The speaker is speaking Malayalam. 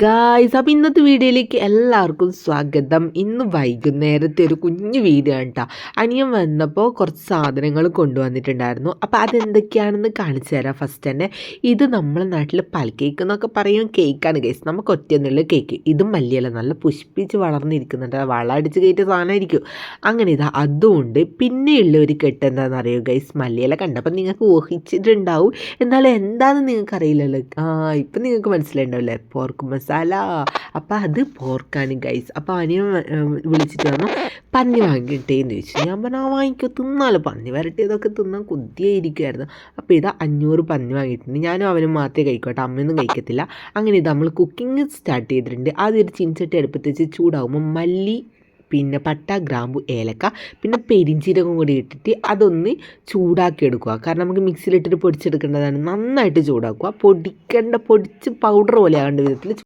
ഗായ്സ്, അപ്പോൾ ഇന്നത്തെ വീഡിയോയിലേക്ക് എല്ലാവർക്കും സ്വാഗതം. ഇന്ന് വൈകുന്നേരത്തെ ഒരു കുഞ്ഞു വീഡിയോ ആണ് കേട്ടോ. അനിയൻ വന്നപ്പോൾ കുറച്ച് സാധനങ്ങൾ കൊണ്ടുവന്നിട്ടുണ്ടായിരുന്നു. അപ്പോൾ അതെന്തൊക്കെയാണെന്ന് കാണിച്ചു തരാം. ഫസ്റ്റ് തന്നെ ഇത് നമ്മളെ നാട്ടിൽ പൽ കേക്ക് എന്നൊക്കെ പറയും. കേക്കാണ് ഗൈസ്, നമുക്ക് ഒറ്റയൊന്നുള്ള കേക്ക്. ഇതും മല്ലിയല്ല, നല്ല പുഷ്പിച്ച് വളർന്നിരിക്കുന്നുണ്ട്. വളം അടിച്ച് കയറ്റിയ സാധനമായിരിക്കും. അങ്ങനെ ഇതാ അതുകൊണ്ട് പിന്നെയുള്ള ഒരു കെട്ട് എന്താണെന്ന് അറിയോ ഗൈസ്? മല്ലിയില കണ്ടപ്പോൾ നിങ്ങൾക്ക് ഊഹിച്ചിട്ടുണ്ടാവും, എന്നാലും എന്താണെന്ന് നിങ്ങൾക്ക് അറിയില്ലല്ലോ. ഇപ്പം നിങ്ങൾക്ക് മനസ്സിലായിട്ടുണ്ടാവില്ലേ, പോർക്ക് മസാല. അപ്പോൾ അത് പോർക്കാണ് ഗൈസ്. അപ്പോൾ അനിയൻ വിളിച്ചിട്ട് പറഞ്ഞു പന്നി വാങ്ങിയിട്ടേന്ന് ചോദിച്ചു. ഞാൻ പറഞ്ഞു വാങ്ങിക്കോ, തിന്നാലോ, പന്നി വരട്ടിയതൊക്കെ തിന്നാൻ കൊതിയായിരിക്കുമായിരുന്നു. അപ്പോൾ ഇതാ 500 പന്നി വാങ്ങിയിട്ടുണ്ട്. ഞാനും അവനും മാത്രമേ കഴിക്കോട്ടെ, അമ്മയൊന്നും കഴിക്കത്തില്ല. അങ്ങനെ ഇത് നമ്മൾ കുക്കിംഗ് സ്റ്റാർട്ട് ചെയ്തിട്ടുണ്ട്. ആദ്യം ഒരു ചീനച്ചട്ടി അടുപ്പത്ത് വെച്ച് ചൂടാകുമ്പോൾ മല്ലി, പിന്നെ പട്ട, ഗ്രാമ്പു, ഏലക്ക, പിന്നെ പെരിഞ്ചീരകം കൂടി ഇട്ടിട്ട് അതൊന്ന് ചൂടാക്കി എടുക്കുക. കാരണം നമുക്ക് മിക്സിയിലിട്ടിട്ട് പൊടിച്ചെടുക്കേണ്ടതാണ്. നന്നായിട്ട് ചൂടാക്കുക. പൊടിച്ച് പൗഡർ പോലെ ആകേണ്ട വിധത്തിൽ